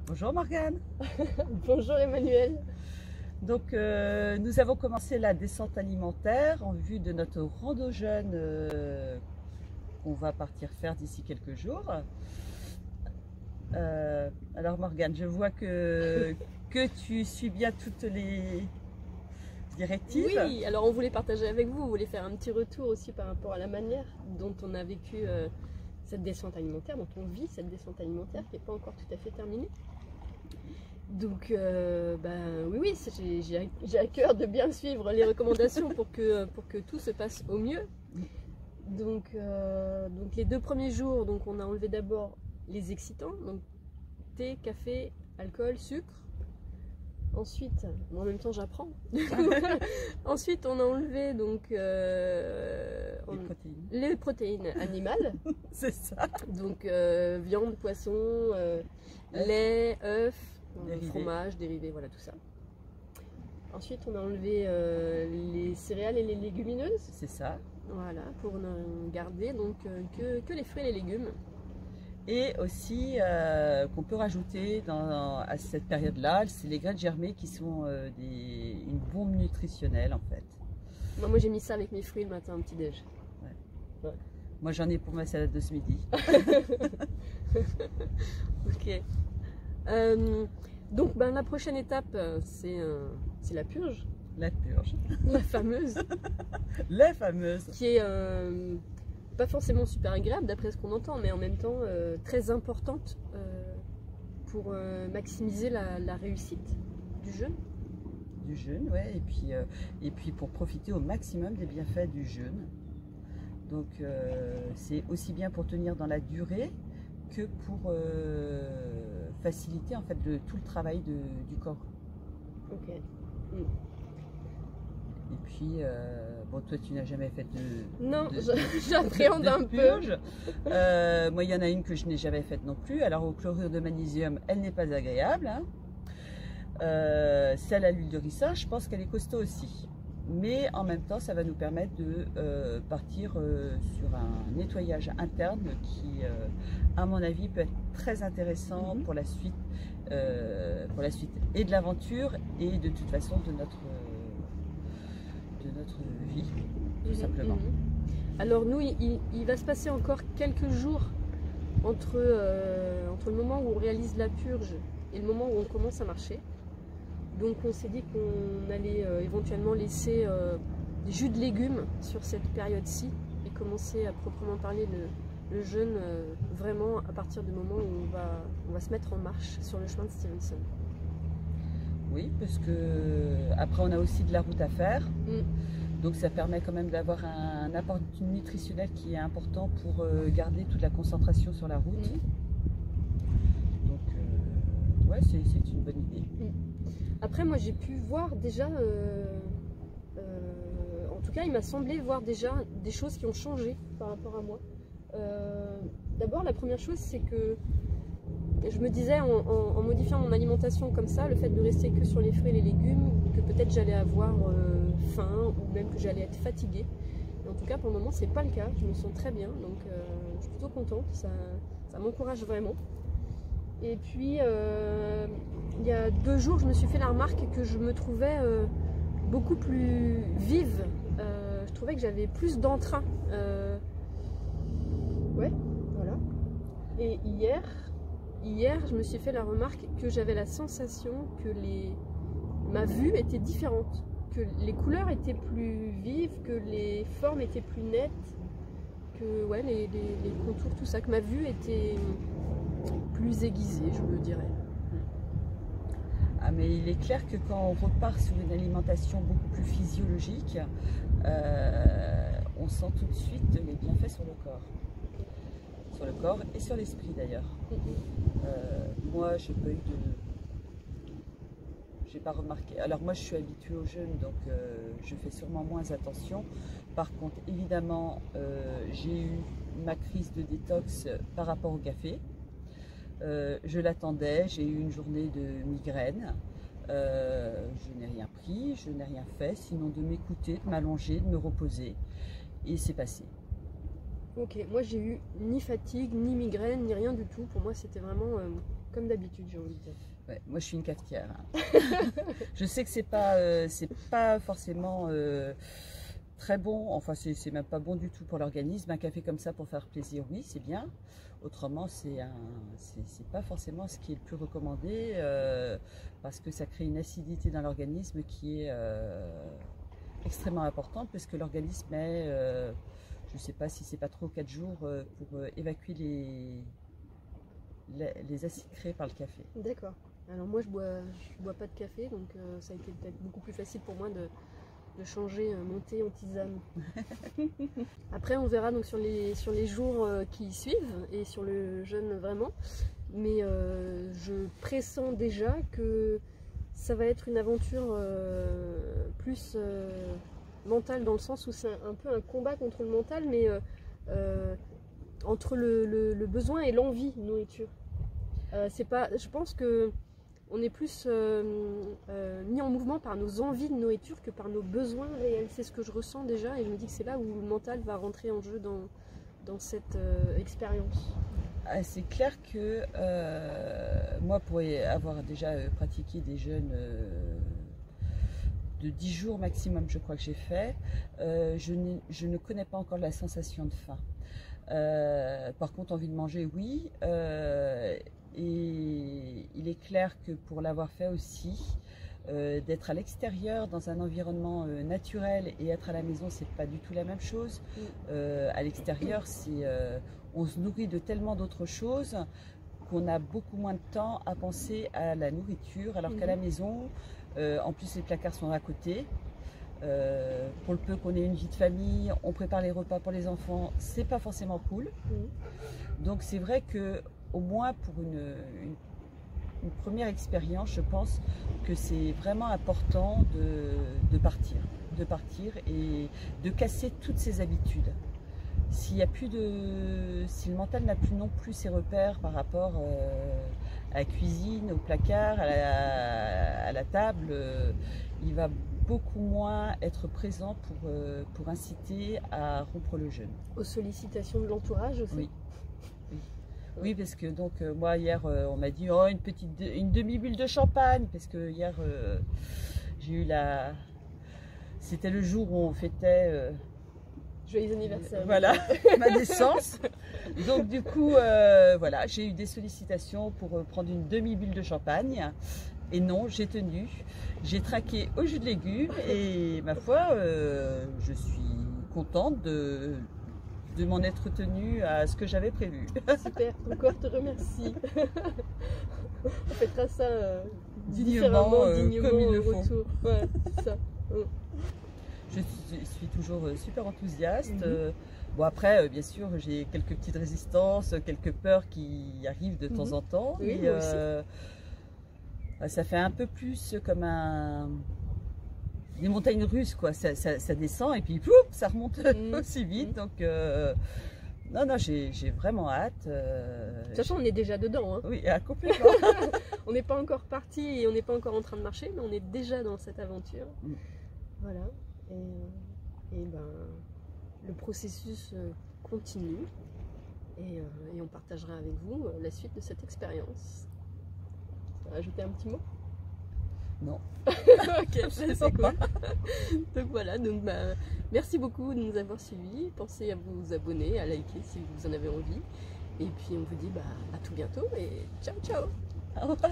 Bonjour Morgane. Bonjour Emmanuel. Donc nous avons commencé la descente alimentaire en vue de notre rando jeune qu'on va partir faire d'ici quelques jours. Alors Morgane, je vois que tu suis bien toutes les directives. Oui, alors on voulait partager avec vous, on voulait faire un petit retour aussi par rapport à la manière dont on a vécu cette descente alimentaire, dont on vit cette descente alimentaire qui n'est pas encore tout à fait terminée. Donc oui, j'ai à cœur de bien suivre les recommandations pour que tout se passe au mieux. Donc les 2 premiers jours, donc on a enlevé d'abord les excitants, donc thé, café, alcool, sucre. Ensuite, en même temps j'apprends. Ensuite on a enlevé donc les protéines animales. C'est ça. Donc viande, poisson, lait, œufs, fromage, dérivés, voilà tout ça. Ensuite on a enlevé les céréales et les légumineuses. C'est ça. Voilà, pour ne garder donc que les fruits et les légumes. Et aussi qu'on peut rajouter à cette période-là, c'est les graines germées qui sont une bombe nutritionnelle en fait. Moi j'ai mis ça avec mes fruits le matin, un petit déj. Ouais. Ouais. Moi j'en ai pour ma salade de ce midi. Ok. Donc la prochaine étape c'est la purge. La purge. La fameuse. La fameuse. Qui est pas forcément super agréable d'après ce qu'on entend, mais en même temps très importante pour maximiser la réussite du jeûne. Du jeûne, ouais, et puis pour profiter au maximum des bienfaits du jeûne. Donc c'est aussi bien pour tenir dans la durée que pour faciliter en fait tout le travail du corps. Ok. Et puis, bon, toi tu n'as jamais fait Non, j'appréhende un peu. Moi, il y en a une que je n'ai jamais faite non plus. Alors, au chlorure de magnésium, elle n'est pas agréable. Hein. Celle à l'huile de ricin, je pense qu'elle est costaud aussi. Mais en même temps, ça va nous permettre de partir sur un nettoyage interne qui, à mon avis, peut être très intéressant pour la suite et de l'aventure et de toute façon de notre vie, tout simplement. Alors nous, il va se passer encore quelques jours entre le moment où on réalise la purge et le moment où on commence à marcher. Donc on s'est dit qu'on allait éventuellement laisser des jus de légumes sur cette période-ci et commencer à proprement parler le jeûne vraiment à partir du moment où on va se mettre en marche sur le chemin de Stevenson. Oui, parce que après on a aussi de la route à faire. Donc ça permet quand même d'avoir un apport nutritionnel qui est important pour garder toute la concentration sur la route. Donc ouais, c'est une bonne idée. Après moi j'ai pu voir déjà, en tout cas il m'a semblé voir déjà des choses qui ont changé par rapport à moi. D'abord la première chose c'est que je me disais en modifiant mon alimentation comme ça, le fait de rester que sur les fruits et les légumes, que peut-être j'allais avoir faim ou même que j'allais être fatiguée. Et en tout cas pour le moment c'est pas le cas, je me sens très bien, donc je suis plutôt contente, ça m'encourage vraiment. Et puis il y a 2 jours je me suis fait la remarque que je me trouvais beaucoup plus vive, je trouvais que j'avais plus d'entrain. Ouais, voilà. Et hier, je me suis fait la remarque que j'avais la sensation que ma vue était différente, que les couleurs étaient plus vives, que les formes étaient plus nettes, que ouais, les contours, tout ça, que ma vue était plus aiguisée, je me dirais. Ah, mais il est clair que quand on repart sur une alimentation beaucoup plus physiologique, on sent tout de suite les bienfaits sur le corps. Sur le corps et sur l'esprit d'ailleurs. Moi, j'ai pas remarqué. Alors moi, je suis habituée au jeûne, donc je fais sûrement moins attention. Par contre, évidemment, j'ai eu ma crise de détox par rapport au café. Je l'attendais, j'ai eu une journée de migraine. Je n'ai rien pris, je n'ai rien fait, sinon de m'écouter, de m'allonger, de me reposer. Et c'est passé. Ok, moi j'ai eu ni fatigue, ni migraine, ni rien du tout. Pour moi c'était vraiment Comme d'habitude, j'ai envie de dire. Ouais, moi, je suis une cafetière. Hein. Je sais que c'est pas forcément très bon. Enfin, c'est même pas bon du tout pour l'organisme. Un café comme ça pour faire plaisir, oui, c'est bien. Autrement, c'est pas forcément ce qui est le plus recommandé parce que ça crée une acidité dans l'organisme qui est extrêmement importante parce que l'organisme est, je ne sais pas si c'est pas trop 4 jours pour évacuer les acides créés par le café. D'accord. Alors moi je bois pas de café, donc ça a été peut-être beaucoup plus facile pour moi de changer mon thé en tisane. Après on verra donc sur les jours qui suivent et sur le jeûne vraiment. Mais je pressens déjà que ça va être une aventure plus mentale, dans le sens où c'est un peu un combat contre le mental, mais entre le besoin et l'envie de nourriture. Je pense que on est plus mis en mouvement par nos envies de nourriture que par nos besoins réels. C'est ce que je ressens déjà, et je me dis que c'est là où le mental va rentrer en jeu dans cette expérience. Ah, c'est clair que moi, pour avoir déjà pratiqué des jeûnes de 10 jours maximum, je crois que j'ai fait, je ne connais pas encore la sensation de faim. Par contre, envie de manger, oui. Et il est clair que pour l'avoir fait aussi, d'être à l'extérieur dans un environnement naturel et être à la maison, c'est pas du tout la même chose. À l'extérieur, on se nourrit de tellement d'autres choses qu'on a beaucoup moins de temps à penser à la nourriture, alors qu'à la maison, en plus les placards sont à côté. Pour le peu qu'on ait une vie de famille, on prépare les repas pour les enfants, c'est pas forcément cool. Donc c'est vrai que au moins pour une première expérience, je pense que c'est vraiment important de partir et de casser toutes ses habitudes. Si le mental n'a plus non plus ses repères par rapport à la cuisine, au placard, à la table, il va beaucoup moins être présent pour inciter à rompre le jeûne. Aux sollicitations de l'entourage aussi. Oui. Oui, parce que donc moi hier on m'a dit oh, une demi-bulle de champagne, parce que hier j'ai eu c'était le jour où on fêtait joyeux anniversaire. Voilà, ma naissance. Donc du coup voilà, j'ai eu des sollicitations pour prendre une demi-bulle de champagne. Et non, j'ai tenu, j'ai trinqué au jus de légumes et ma foi, je suis contente de m'en être tenue à ce que j'avais prévu. Super, ton corps te remercie. On fêtera ça dignement comme il le faut. Ouais, c'est ça. Je suis toujours super enthousiaste. Bon après, bien sûr, j'ai quelques petites résistances, quelques peurs qui arrivent de temps en temps. Oui, mais, moi aussi. Ça fait un peu plus comme des montagnes russes, quoi. Ça descend et puis pouf, ça remonte aussi vite. Donc non, j'ai vraiment hâte. De toute façon, on est déjà dedans. Hein. Oui, complètement. On n'est pas encore parti et on n'est pas encore en train de marcher, mais on est déjà dans cette aventure. Voilà. Et ben, le processus continue et on partagera avec vous la suite de cette expérience. Rajouter un petit mot? Non. Ok, c'est cool. Donc voilà, merci beaucoup de nous avoir suivis. Pensez à vous abonner, à liker si vous en avez envie. Et puis on vous dit à tout bientôt et ciao ciao. Au revoir.